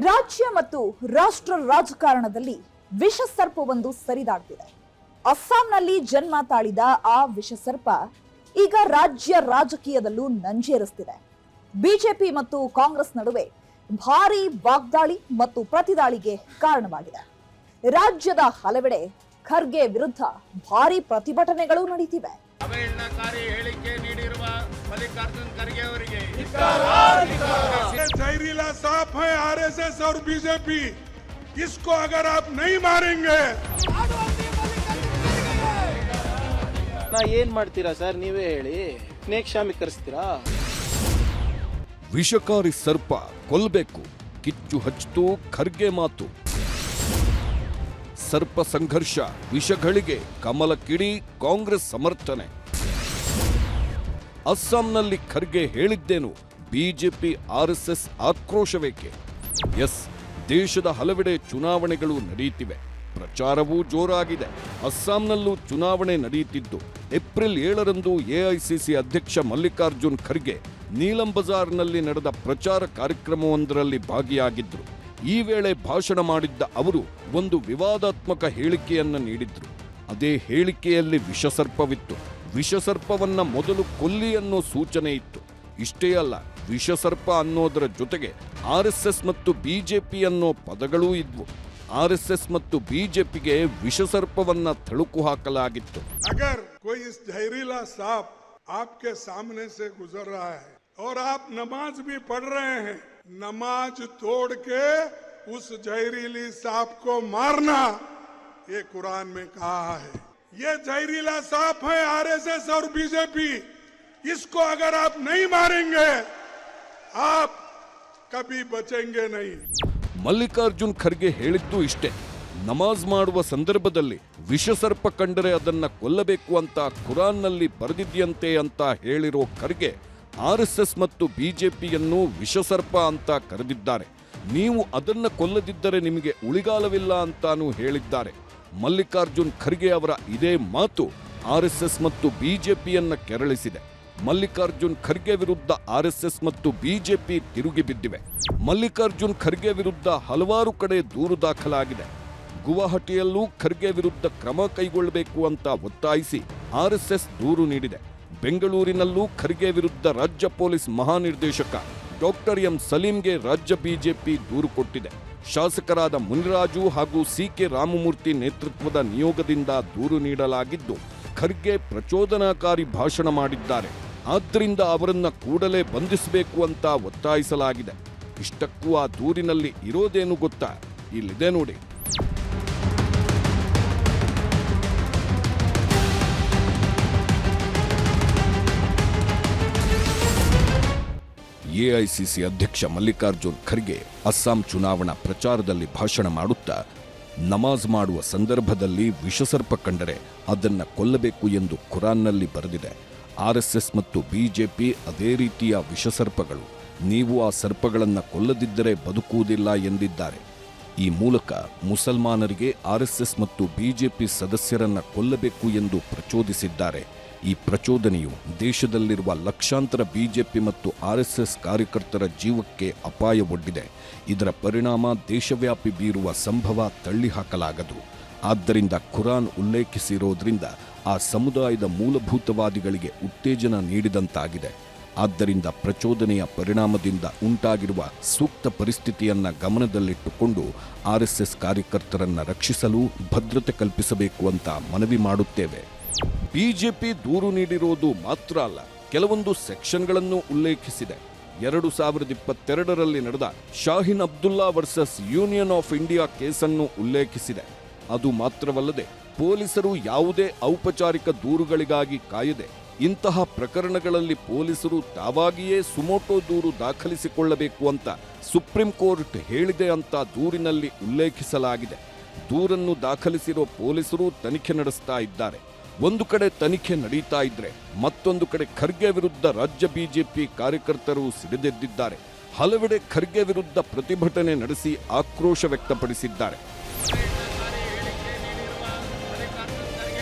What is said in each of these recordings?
ರಾಜ್ಯ ಮತ್ತು ರಾಷ್ಟ್ರ ರಾಜಕಾರಣದಲ್ಲಿ ವಿಷಸರ್ಪವೊಂದು ಸರಿದಾಡ್ತಿದೆ. ಅಸ್ಸಾಂನಲ್ಲಿ ಜನ್ಮ ತಾಳಿದ ಆ ವಿಷಸರ್ಪ ಈಗ ರಾಜ್ಯ ರಾಜಕೀಯದಲ್ಲೂ ನಂಜೇರಿಸ್ತಿದೆ. ಬಿಜೆಪಿ ಮತ್ತು ಕಾಂಗ್ರೆಸ್ ನಡುವೆ ಭಾರೀ ವಾಗ್ದಾಳಿ ಮತ್ತು ಪ್ರತಿದಾಳಿಗೆ ಕಾರಣವಾಗಿದೆ. ರಾಜ್ಯದ ಹಲವೆಡೆ ಖರ್ಗೆ ವಿರುದ್ಧ ಭಾರೀ ಪ್ರತಿಭಟನೆಗಳು ನಡೀತಿವೆ. ಅವಹೇಳನಕಾರಿ ಹೇಳಿಕೆ ನೀಡಿರುವ ಮಲ್ಲಿಕಾರ್ಜುನ್ ಖರ್ಗೆ ಅವರಿಗೆ जहरीला सांप है आरएसएस और बीजेपी, इसको अगर आप नहीं मारेंगे ನಾ ಏನ್ ಮಾಡ್ತೀರಾ ಸರ್, ನೀವೇ ಹೇಳಿ. ಸ್ನೇಕ್ ಶಾಮಿ ಕರೆಸ್ತೀರಾ? ವಿಷಕಾರಿ ಸರ್ಪ ಕೊಲ್ಲಬೇಕು, ಕಿಚ್ಚು ಹಚ್ಚಿತು ಖರ್ಗೆ ಮಾತು. ಸರ್ಪ ಸಂಘರ್ಷ, ವಿಷಗಳಿಗೆ ಕಮಲ ಕಿಡಿ, ಕಾಂಗ್ರೆಸ್ ಸಮರ್ಥನೆ. ಅಸ್ಸಾಂನಲ್ಲಿ ಖರ್ಗೆ ಹೇಳಿದ್ದೇನು, ಬಿಜೆಪಿ ಆರ್ಎಸ್ಎಸ್ ಆಕ್ರೋಶವೇಕೆ? ಎಸ್, ದೇಶದ ಹಲವೆಡೆ ಚುನಾವಣೆಗಳು ನಡೆಯುತ್ತಿವೆ, ಪ್ರಚಾರವೂ ಜೋರಾಗಿದೆ. ಅಸ್ಸಾಂನಲ್ಲೂ ಚುನಾವಣೆ ನಡೆಯುತ್ತಿದ್ದು ಏಪ್ರಿಲ್ 7ರಂದು ಎಐಸಿಸಿ ಅಧ್ಯಕ್ಷ ಮಲ್ಲಿಕಾರ್ಜುನ್ ಖರ್ಗೆ ನೀಲಂ ಬಜಾರ್ನಲ್ಲಿ ನಡೆದ ಪ್ರಚಾರ ಕಾರ್ಯಕ್ರಮವೊಂದರಲ್ಲಿ ಭಾಗಿಯಾಗಿದ್ದರು. ಈ ವೇಳೆ ಭಾಷಣ ಮಾಡಿದ್ದ ಅವರು ಒಂದು ವಿವಾದಾತ್ಮಕ ಹೇಳಿಕೆಯನ್ನು ನೀಡಿದ್ರು. ಅದೇ ಹೇಳಿಕೆಯಲ್ಲಿ ವಿಷಸರ್ಪವಿತ್ತು. ವಿಷಸರ್ಪವನ್ನ ಮೊದಲು ಕೊಲ್ಲಿ ಅನ್ನೋ ಸೂಚನೆ ಇತ್ತು. ಇಷ್ಟೇ ಅಲ್ಲ, ವಿಷಸರ್ಪ ಅನ್ನೋದರ ಜೊತೆಗೆ ಆರ್ಎಸ್ಎಸ್ ಮತ್ತು ಬಿಜೆಪಿ ಅನ್ನೋ ಪದಗಳೂ ಇದ್ವು. ಆರ್ಎಸ್ಎಸ್ ಮತ್ತು ಬಿಜೆಪಿಗೆ ವಿಷಸರ್ಪವನ್ನ ತಳುಕು ಹಾಕಲಾಗಿತ್ತು. अगर कोई इस जहरीला सांप आपके सामने से गुजर रहा है और आप नमाज भी पढ़ रहे हैं, नमाज तोड़ के उस जहरीली सांप को मारना, ये कुरान में कहा है. ये जहरीला सांप है आरएसएस और बीजेपी, इसको अगर आप नहीं मारेंगे आप कभी बचेंगे नहीं. ಮಲ್ಲಿಕಾರ್ಜುನ್ ಖರ್ಗೆ ಹೇಳಿದ್ದು ಇಷ್ಟೇ. ನಮಾಜ್ ಮಾಡುವ ಸಂದರ್ಭದಲ್ಲಿ ವಿಷಸರ್ಪ ಕಂಡರೆ ಅದನ್ನ ಕೊಲ್ಲಬೇಕು ಅಂತ ಕುರಾನ್ನಲ್ಲಿ ಬರೆದಿದ್ಯಂತೆ ಅಂತ ಹೇಳಿರೋ ಖರ್ಗೆ ಆರ್ಎಸ್ಎಸ್ ಮತ್ತು ಬಿಜೆಪಿಯನ್ನು ವಿಷಸರ್ಪ ಅಂತ ಕರೆದಿದ್ದಾರೆ. ನೀವು ಅದನ್ನ ಕೊಲ್ಲದಿದ್ದರೆ ನಿಮಗೆ ಉಳಿಗಾಲವಿಲ್ಲ ಅಂತಾನೂ ಹೇಳಿದ್ದಾರೆ. ಮಲ್ಲಿಕಾರ್ಜುನ್ ಖರ್ಗೆ ಅವರ ಇದೇ ಮಾತು ಆರ್ಎಸ್ಎಸ್ ಮತ್ತು ಬಿಜೆಪಿಯನ್ನ ಕೆರಳಿಸಿದೆ. ಮಲ್ಲಿಕಾರ್ಜುನ್ ಖರ್ಗೆ ವಿರುದ್ಧ ಆರ್ಎಸ್ಎಸ್ ಮತ್ತು ಬಿಜೆಪಿ ತಿರುಗಿ ಬಿದ್ದಿವೆ. ಮಲ್ಲಿಕಾರ್ಜುನ್ ಖರ್ಗೆ ವಿರುದ್ಧ ಹಲವಾರು ಕಡೆ ದೂರು ದಾಖಲಾಗಿದೆ. ಗುವಾಹಟಿಯಲ್ಲೂ ಖರ್ಗೆ ವಿರುದ್ಧ ಕ್ರಮ ಕೈಗೊಳ್ಳಬೇಕು ಅಂತ ಒತ್ತಾಯಿಸಿ ಆರ್ಎಸ್ಎಸ್ ದೂರು ನೀಡಿದೆ. ಬೆಂಗಳೂರಿನಲ್ಲೂ ಖರ್ಗೆ ವಿರುದ್ಧ ರಾಜ್ಯ ಪೊಲೀಸ್ ಮಹಾನಿರ್ದೇಶಕ ಡಾಕ್ಟರ್ ಎಂ ಸಲೀಂಗೆ ರಾಜ್ಯ ಬಿಜೆಪಿ ದೂರು ಕೊಟ್ಟಿದೆ. ಶಾಸಕರಾದ ಮುನಿರಾಜು ಹಾಗೂ ಸಿಕೆ ರಾಮಮೂರ್ತಿ ನೇತೃತ್ವದ ನಿಯೋಗದಿಂದ ದೂರು ನೀಡಲಾಗಿದ್ದು, ಖರ್ಗೆ ಪ್ರಚೋದನಾಕಾರಿ ಭಾಷಣ ಮಾಡಿದ್ದಾರೆ, ಆದ್ದರಿಂದ ಅವರನ್ನ ಕೂಡಲೇ ಬಂಧಿಸಬೇಕು ಅಂತ ಒತ್ತಾಯಿಸಲಾಗಿದೆ. ಇಷ್ಟಕ್ಕೂ ಆ ದೂರಿನಲ್ಲಿ ಇರೋದೇನು ಗೊತ್ತಾ? ಇಲ್ಲಿದೆ ನೋಡಿ. ಎಐಸಿಸಿ ಅಧ್ಯಕ್ಷ ಮಲ್ಲಿಕಾರ್ಜುನ್ ಖರ್ಗೆ ಅಸ್ಸಾಂ ಚುನಾವಣಾ ಪ್ರಚಾರದಲ್ಲಿ ಭಾಷಣ ಮಾಡುತ್ತಾ, ನಮಾಜ್ ಮಾಡುವ ಸಂದರ್ಭದಲ್ಲಿ ವಿಷಸರ್ಪ ಕಂಡರೆ ಅದನ್ನ ಕೊಲ್ಲಬೇಕು ಎಂದು ಕುರಾನ್ನಲ್ಲಿ ಬರೆದಿದೆ. ಆರ್ಎಸ್ಎಸ್ ಮತ್ತು ಬಿಜೆಪಿ ಅದೇ ರೀತಿಯ ವಿಷಸರ್ಪಗಳು. ನೀವು ಆ ಸರ್ಪಗಳನ್ನು ಕೊಲ್ಲದಿದ್ದರೆ ಬದುಕುವುದಿಲ್ಲ ಎಂದಿದ್ದಾರೆ. ಈ ಮೂಲಕ ಮುಸಲ್ಮಾನರಿಗೆ ಆರ್ಎಸ್ಎಸ್ ಮತ್ತು ಬಿಜೆಪಿ ಸದಸ್ಯರನ್ನ ಕೊಲ್ಲಬೇಕು ಎಂದು ಪ್ರಚೋದಿಸಿದ್ದಾರೆ. ಈ ಪ್ರಚೋದನೆಯು ದೇಶದಲ್ಲಿರುವ ಲಕ್ಷಾಂತರ ಬಿಜೆಪಿ ಮತ್ತು ಆರ್ಎಸ್ಎಸ್ ಕಾರ್ಯಕರ್ತರ ಜೀವಕ್ಕೆ ಅಪಾಯ ಒಡ್ಡಿದೆ. ಇದರ ಪರಿಣಾಮ ದೇಶವ್ಯಾಪಿ ಬೀರುವ ಸಂಭವ ತಳ್ಳಿಹಾಕಲಾಗದು. ಆದ್ದರಿಂದ ಕುರಾನ್ ಉಲ್ಲೇಖಿಸಿರೋದ್ರಿಂದ ಆ ಸಮುದಾಯದ ಮೂಲಭೂತವಾದಿಗಳಿಗೆ ಉತ್ತೇಜನ ನೀಡಿದಂತಾಗಿದೆ. ಆದ್ದರಿಂದ ಪ್ರಚೋದನೆಯ ಪರಿಣಾಮದಿಂದ ಉಂಟಾಗಿರುವ ಸೂಕ್ತ ಪರಿಸ್ಥಿತಿಯನ್ನ ಗಮನದಲ್ಲಿಟ್ಟುಕೊಂಡು ಆರ್ಎಸ್ಎಸ್ ಕಾರ್ಯಕರ್ತರನ್ನ ರಕ್ಷಿಸಲು ಭದ್ರತೆ ಕಲ್ಪಿಸಬೇಕು ಅಂತ ಮನವಿ ಮಾಡುತ್ತೇವೆ. ಬಿಜೆಪಿ ದೂರು ನೀಡಿರೋದು ಮಾತ್ರ ಅಲ್ಲ, ಕೆಲವೊಂದು ಸೆಕ್ಷನ್ಗಳನ್ನು ಉಲ್ಲೇಖಿಸಿದೆ. 2022ರಲ್ಲಿ ನಡೆದ Shaheen Abdullah versus union of India ಕೇಸನ್ನು ಉಲ್ಲೇಖಿಸಿದೆ. ಅದು ಮಾತ್ರವಲ್ಲದೆ ಪೊಲೀಸರು ಯಾವುದೇ ಔಪಚಾರಿಕ ದೂರುಗಳಿಗಾಗಿ ಕಾಯದೆ ಇಂತಹ ಪ್ರಕರಣಗಳಲ್ಲಿ ಪೊಲೀಸರು ತಾವಾಗಿಯೇ ಸುಮೋಟೋ ದೂರು ದಾಖಲಿಸಿಕೊಳ್ಳಬೇಕು ಅಂತ ಸುಪ್ರೀಂ ಕೋರ್ಟ್ ಹೇಳಿದೆ ಅಂತ ದೂರಿನಲ್ಲಿ ಉಲ್ಲೇಖಿಸಲಾಗಿದೆ. ದೂರನ್ನು ದಾಖಲಿಸಿರೋ ಪೊಲೀಸರು ತನಿಖೆ ನಡೆಸ್ತಾ ಇದ್ದಾರೆ. ಒಂದು ಕಡೆ ತನಿಖೆ ನಡೀತಾ ಇದ್ರೆ ಮತ್ತೊಂದು ಕಡೆ ಖರ್ಗೆ ವಿರುದ್ಧ ರಾಜ್ಯ ಬಿಜೆಪಿ ಕಾರ್ಯಕರ್ತರು ಸಿಡಿದೆದ್ದಿದ್ದಾರೆ. ಹಲವೆಡೆ ಖರ್ಗೆ ವಿರುದ್ಧ ಪ್ರತಿಭಟನೆ ನಡೆಸಿ ಆಕ್ರೋಶ ವ್ಯಕ್ತಪಡಿಸಿದ್ದಾರೆ.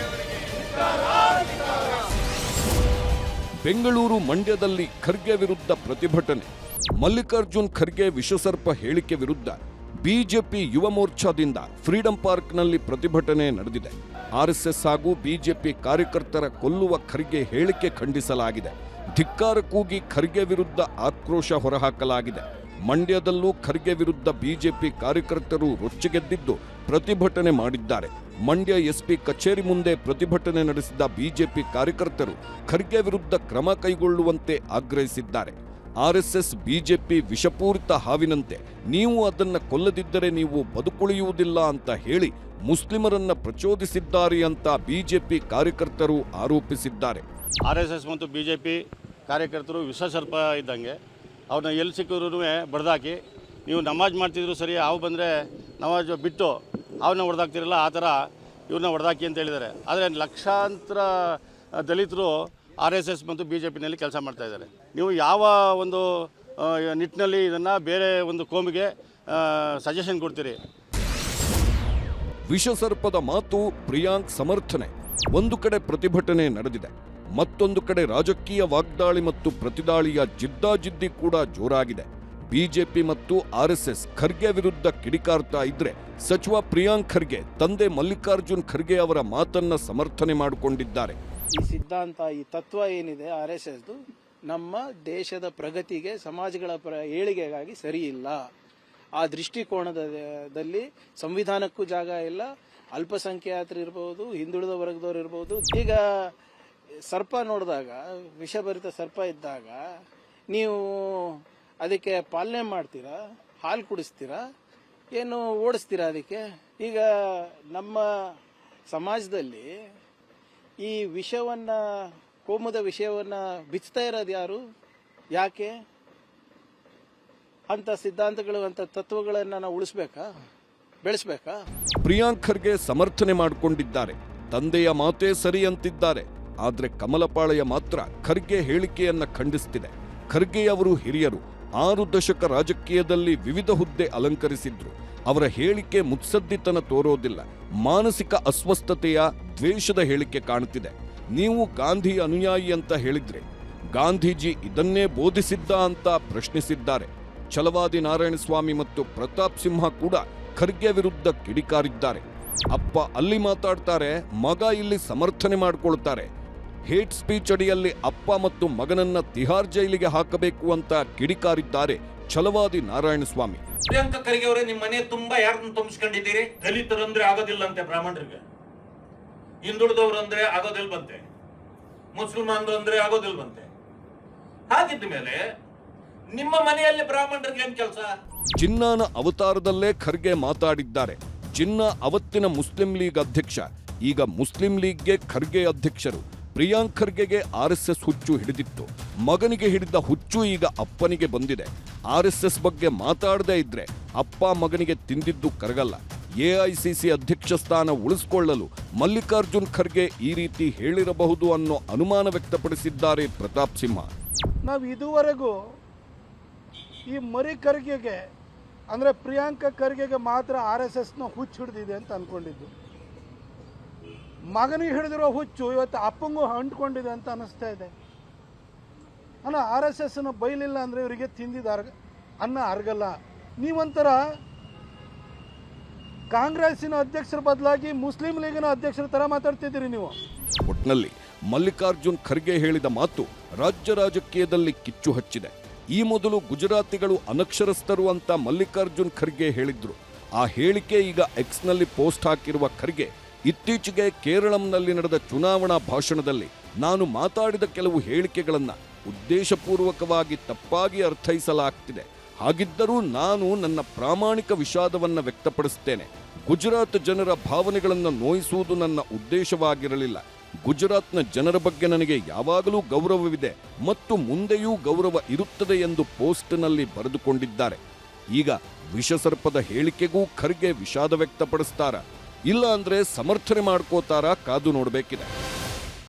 ಬೆಂಗಳೂರು, ಮಂಡ್ಯದಲ್ಲಿ ಖರ್ಗೆ ವಿರುದ್ಧ ಪ್ರತಿಭಟನೆ. ಮಲ್ಲಿಕಾರ್ಜುನ್ ಖರ್ಗೆ ವಿಷಸರ್ಪ ಹೇಳಿಕೆ ವಿರುದ್ಧ ಬಿಜೆಪಿ ಯುವ ಮೋರ್ಚಾದಿಂದ ಫ್ರೀಡಂ ಪಾರ್ಕ್ನಲ್ಲಿ ಪ್ರತಿಭಟನೆ ನಡೆದಿದೆ. ಆರ್ಎಸ್ಎಸ್ ಹಾಗೂ ಬಿಜೆಪಿ ಕಾರ್ಯಕರ್ತರ ಕೊಲ್ಲುವ ಖರ್ಗೆ ಹೇಳಿಕೆ ಖಂಡಿಸಲಾಗಿದೆ. ಧಿಕ್ಕಾರ ಕೂಗಿ ಖರ್ಗೆ ವಿರುದ್ಧ ಆಕ್ರೋಶ ಹೊರಹಾಕಲಾಗಿದೆ. ಮಂಡ್ಯದಲ್ಲೂ ಖರ್ಗೆ ವಿರುದ್ಧ ಬಿಜೆಪಿ ಕಾರ್ಯಕರ್ತರು ರೊಚ್ಚಿಗೆದ್ದಿದ್ದು ಪ್ರತಿಭಟನೆ ಮಾಡಿದ್ದಾರೆ. ಮಂಡ್ಯ ಎಸ್ಪಿ ಕಚೇರಿ ಮುಂದೆ ಪ್ರತಿಭಟನೆ ನಡೆಸಿದ ಬಿಜೆಪಿ ಕಾರ್ಯಕರ್ತರು ಖರ್ಗೆ ವಿರುದ್ಧ ಕ್ರಮ ಕೈಗೊಳ್ಳುವಂತೆ ಆಗ್ರಹಿಸಿದ್ದಾರೆ. ಆರ್ಎಸ್ಎಸ್ ಬಿಜೆಪಿ ವಿಷಪೂರಿತ ಹಾವಿನಂತೆ, ನೀವು ಅದನ್ನ ಕೊಲ್ಲದಿದ್ದರೆ ನೀವು ಬದುಕುಳಿಯುವುದಿಲ್ಲ ಅಂತ ಹೇಳಿ ಮುಸ್ಲಿಮರನ್ನ ಪ್ರಚೋದಿಸಿದ್ದಾರೆ ಅಂತ ಬಿಜೆಪಿ ಕಾರ್ಯಕರ್ತರು ಆರೋಪಿಸಿದ್ದಾರೆ. RSS ಮತ್ತು BJP ಕಾರ್ಯಕರ್ತರು ವಿಷಸರ್ಪ ಇದ್ದಂಗೆ, ಅವ್ರನ್ನ ಎಲ್ಲಿ ಸಿಕ್ಕಿದ್ರು ಬಡ್ದಾಕಿ, ನೀವು ನಮಾಜ್ ಮಾಡ್ತಿದ್ರು ಸರಿ, ಹಾವು ಬಂದರೆ ನಮಾಜ್ ಬಿಟ್ಟು ಅವನ್ನ ಹೊಡೆದಾಕ್ತಿರಲ್ಲ, ಆ ಥರ ಇವ್ರನ್ನ ಹೊಡೆದಾಕಿ ಅಂತ ಹೇಳಿದ್ದಾರೆ. ಆದರೆ ಲಕ್ಷಾಂತರ ದಲಿತರು RSS ಮತ್ತು BJPನಲ್ಲಿ ಕೆಲಸ ಮಾಡ್ತಾಯಿದ್ದಾರೆ. ನೀವು ಯಾವ ಒಂದು ನಿಟ್ಟಿನಲ್ಲಿ ಇದನ್ನು ಬೇರೆ ಒಂದು ಕೋಮಿಗೆ ಸಜೆಷನ್ ಕೊಡ್ತೀರಿ? ವಿಷಸರ್ಪದ ಮಾತು ಪ್ರಿಯಾಂಕ್ ಸಮರ್ಥನೆ. ಒಂದು ಕಡೆ ಪ್ರತಿಭಟನೆ ನಡೆದಿದೆ, ಮತ್ತೊಂದು ಕಡೆ ರಾಜಕೀಯ ವಾಗ್ದಾಳಿ ಮತ್ತು ಪ್ರತಿದಾಳಿಯ ಜಿದ್ದಾಜಿದ್ದಿ ಕೂಡ ಜೋರಾಗಿದೆ. ಬಿಜೆಪಿ ಮತ್ತು ಆರ್ಎಸ್ಎಸ್ ಖರ್ಗೆ ವಿರುದ್ಧ ಕಿಡಿಕಾರ್ತಾ ಇದ್ರೆ, ಸಚಿವ ಪ್ರಿಯಾಂಕ್ ಖರ್ಗೆ ತಂದೆ ಮಲ್ಲಿಕಾರ್ಜುನ್ ಖರ್ಗೆ ಅವರ ಮಾತನ್ನ ಸಮರ್ಥನೆ ಮಾಡಿಕೊಂಡಿದ್ದಾರೆ. ಈ ಸಿದ್ಧಾಂತ, ಈ ತತ್ವ ಏನಿದೆ RSSದು, ನಮ್ಮ ದೇಶದ ಪ್ರಗತಿಗೆ, ಸಮಾಜಗಳ ಏಳಿಗೆಗಾಗಿ ಸರಿ ಇಲ್ಲ. ಆ ದೃಷ್ಟಿಕೋನದಲ್ಲಿ ಸಂವಿಧಾನಕ್ಕೂ ಜಾಗ ಇಲ್ಲ. ಅಲ್ಪಸಂಖ್ಯಾತರು ಇರ್ಬೋದು, ಹಿಂದುಳಿದ ವರ್ಗದವ್ರು ಇರ್ಬೋದು. ಈಗ ಸರ್ಪ ನೋಡಿದಾಗ, ವಿಷಭರಿತ ಸರ್ಪ ಇದ್ದಾಗ ನೀವು ಅದಕ್ಕೆ ಪಾಲನೆ ಮಾಡ್ತೀರಾ, ಹಾಲು ಕುಡಿಸ್ತೀರಾ, ಏನು ಓಡಿಸ್ತೀರಾ ಅದಕ್ಕೆ? ಈಗ ನಮ್ಮ ಸಮಾಜದಲ್ಲಿ ಈ ವಿಷವನ್ನ, ಕೋಮುದ ವಿಷಯವನ್ನ ಬಿಚ್ತಾ ಇರೋದು ಯಾರು? ಯಾಕೆ? ಅಂತ ಸಿದ್ಧಾಂತಗಳು, ಅಂತ ತತ್ವಗಳನ್ನ ನಾವು ಉಳಿಸ್ಬೇಕಾ, ಬೆಳೆಸ್ಬೇಕಾ? ಪ್ರಿಯಾಂಕ್ ಖರ್ಗೆ ಸಮರ್ಥನೆ ಮಾಡಿಕೊಂಡಿದ್ದಾರೆ. ತಂದೆಯ ಮಾತೇ ಸರಿ ಅಂತಿದ್ದಾರೆ. ಆದ್ರೆ ಕಮಲಪಾಳೆಯ ಮಾತ್ರ ಖರ್ಗೆ ಹೇಳಿಕೆಯನ್ನ ಖಂಡಿಸ್ತಿದೆ. ಖರ್ಗೆ ಅವರು ಹಿರಿಯರು, 6 ದಶಕ ರಾಜಕೀಯದಲ್ಲಿ ವಿವಿಧ ಹುದ್ದೆ ಅಲಂಕರಿಸಿದ್ರು. ಅವರ ಹೇಳಿಕೆ ಮುತ್ಸದ್ದಿತನ ತೋರೋದಿಲ್ಲ, ಮಾನಸಿಕ ಅಸ್ವಸ್ಥತೆಯ, ದ್ವೇಷದ ಹೇಳಿಕೆ ಕಾಣುತ್ತಿದೆ. ನೀವು ಗಾಂಧಿ ಅನುಯಾಯಿ ಅಂತ ಹೇಳಿದ್ರೆ, ಗಾಂಧೀಜಿ ಇದನ್ನೇ ಬೋಧಿಸಿದ್ದ ಅಂತ ಪ್ರಶ್ನಿಸಿದ್ದಾರೆ. ಛಲವಾದಿ ನಾರಾಯಣಸ್ವಾಮಿ ಮತ್ತು ಪ್ರತಾಪ್ ಸಿಂಹ ಕೂಡ ಖರ್ಗೆ ವಿರುದ್ಧ ಕಿಡಿಕಾರಿದ್ದಾರೆ. ಅಪ್ಪ ಅಲ್ಲಿ ಮಾತಾಡ್ತಾರೆ, ಮಗ ಇಲ್ಲಿ ಸಮರ್ಥನೆ ಮಾಡಿಕೊಳ್ತಾರೆ. ಹೇಟ್ ಸ್ಪೀಚ್ ಅಡಿಯಲ್ಲಿ ಅಪ್ಪ ಮತ್ತು ಮಗನನ್ನ ತಿಹಾರ್ ಜೈಲಿಗೆ ಹಾಕಬೇಕು ಅಂತ ಕಿಡಿಕಾರಿದ್ದಾರೆ ಛಲವಾದಿ ನಾರಾಯಣಸ್ವಾಮಿ. ಪ್ರಿಯಾಂಕ ಖರ್ಗೆ ಅವರೇ, ನಿಮ್ಮ ಮನೆ ತುಂಬಾ ಯಾರನ್ನ ತುಂಬಿಸ್ಕೊಂಡಿದ್ದೀರಿ? ದಲಿತರಂದ್ರೆ ಆಗೋದಿಲ್ಲ ಅಂತೆ ಬ್ರಾಹ್ಮಣರಿಗೆ, ಹಿಂದುಳಿದವರಂದ್ರೆ ಆಗೋದಿಲ್ವಂತೆ, ಮುಸಲ್ಮಾನರು ಅಂದ್ರೆ ಆಗೋದಿಲ್ವಂತೆ. ಹಾಗಿದ್ದ ಮೇಲೆ ನಿಮ್ಮ ಮನೆಯಲ್ಲಿ ಬ್ರಾಹ್ಮಣರಿಗೆ ಏನ್ ಕೆಲಸ? ಜಿನ್ನಾನ ಅವತಾರದಲ್ಲೇ ಖರ್ಗೆ ಮಾತಾಡಿದ್ದಾರೆ. ಜಿನ್ನಾ ಅವತ್ತಿನ ಮುಸ್ಲಿಂ ಲೀಗ್ ಅಧ್ಯಕ್ಷ, ಈಗ ಮುಸ್ಲಿಂ ಲೀಗ್ಗೆ ಖರ್ಗೆ ಅಧ್ಯಕ್ಷರು. ಪ್ರಿಯಾಂಕ್ ಖರ್ಗೆಗೆ RSS ಹುಚ್ಚು ಹಿಡಿದಿತ್ತು, ಮಗನಿಗೆ ಹಿಡಿದ ಹುಚ್ಚು ಈಗ ಅಪ್ಪನಿಗೆ ಬಂದಿದೆ. RSS ಬಗ್ಗೆ ಮಾತಾಡದೇ ಇದ್ರೆ ಅಪ್ಪ ಮಗನಿಗೆ ತಿಂದಿದ್ದು ಕರಗಲ್ಲ. AICC ಅಧ್ಯಕ್ಷ ಸ್ಥಾನ ಉಳಿಸಿಕೊಳ್ಳಲು ಮಲ್ಲಿಕಾರ್ಜುನ್ ಖರ್ಗೆ ಈ ರೀತಿ ಹೇಳಿರಬಹುದು ಅನ್ನೋ ಅನುಮಾನ ವ್ಯಕ್ತಪಡಿಸಿದ್ದಾರೆ ಪ್ರತಾಪ್ ಸಿಂಹ. ನಾವು ಇದುವರೆಗೂ ಈ ಮರಿ ಖರ್ಗೆಗೆ, ಅಂದರೆ ಪ್ರಿಯಾಂಕ ಖರ್ಗೆಗೆ ಮಾತ್ರ RSSನ ಹುಚ್ಚು ಹಿಡಿದಿದೆ ಅಂತ ಅಂದ್ಕೊಂಡಿದ್ದು. ಮಗನಿಗೆ ಹಿಡಿದಿರೋ ಹುಚ್ಚು ಇವತ್ತು ಅಪ್ಪಂಗೂ ಅಂಟ್ಕೊಂಡಿದೆ ಅಂತ ಅನ್ನಿಸ್ತಾ ಇದೆ. ಅಲ್ಲ, RSSನ ಬೈಲಿಲ್ಲ ಅಂದರೆ ಇವರಿಗೆ ತಿಂದಿದ್ದ ಅನ್ನ ಅರ್ಗಲ್ಲ. ನೀವಂತರ ಕಾಂಗ್ರೆಸ್ಸಿನ ಅಧ್ಯಕ್ಷರ ಬದಲಾಗಿ ಮುಸ್ಲಿಂ ಲೀಗಿನ ಅಧ್ಯಕ್ಷರ ಥರ ಮಾತಾಡ್ತಿದ್ದೀರಿ ನೀವು. ಒಟ್ನಲ್ಲಿ ಮಲ್ಲಿಕಾರ್ಜುನ್ ಖರ್ಗೆ ಹೇಳಿದ ಮಾತು ರಾಜ್ಯ ರಾಜಕೀಯದಲ್ಲಿ ಕಿಚ್ಚು ಹಚ್ಚಿದೆ. ಈ ಮೊದಲು ಗುಜರಾತಿಗಳು ಅನಕ್ಷರಸ್ಥರು ಅಂತ ಮಲ್ಲಿಕಾರ್ಜುನ್ ಖರ್ಗೆ ಹೇಳಿದ್ರು. ಆ ಹೇಳಿಕೆ ಈಗ ಎಕ್ಸ್ನಲ್ಲಿ ಪೋಸ್ಟ್ ಹಾಕಿರುವ ಖರ್ಗೆ, ಇತ್ತೀಚೆಗೆ ಕೇರಳಂನಲ್ಲಿ ನಡೆದ ಚುನಾವಣಾ ಭಾಷಣದಲ್ಲಿ ನಾನು ಮಾತಾಡಿದ ಕೆಲವು ಹೇಳಿಕೆಗಳನ್ನು ಉದ್ದೇಶಪೂರ್ವಕವಾಗಿ ತಪ್ಪಾಗಿ ಅರ್ಥೈಸಲಾಗ್ತಿದೆ. ಹಾಗಿದ್ದರೂ ನಾನು ನನ್ನ ಪ್ರಾಮಾಣಿಕ ವಿಷಾದವನ್ನು ವ್ಯಕ್ತಪಡಿಸ್ತೇನೆ. ಗುಜರಾತ್ ಜನರ ಭಾವನೆಗಳನ್ನು ನೋಯಿಸುವುದು ನನ್ನ ಉದ್ದೇಶವಾಗಿರಲಿಲ್ಲ. ಗುಜರಾತ್ನ ಜನರ ಬಗ್ಗೆ ನನಗೆ ಯಾವಾಗಲೂ ಗೌರವವಿದೆ ಮತ್ತು ಮುಂದೆಯೂ ಗೌರವ ಇರುತ್ತದೆ ಎಂದು ಪೋಸ್ಟ್ನಲ್ಲಿ ಬರೆದುಕೊಂಡಿದ್ದಾರೆ. ಈಗ ವಿಷಸರ್ಪದ ಹೇಳಿಕೆಗೂ ಖರ್ಗೆ ವಿಷಾದ ವ್ಯಕ್ತಪಡಿಸ್ತಾರ, ಇಲ್ಲ ಅಂದ್ರೆ ಸಮರ್ಥನೆ ಮಾಡ್ಕೋತಾರ, ಕಾದು ನೋಡಬೇಕಿದೆ.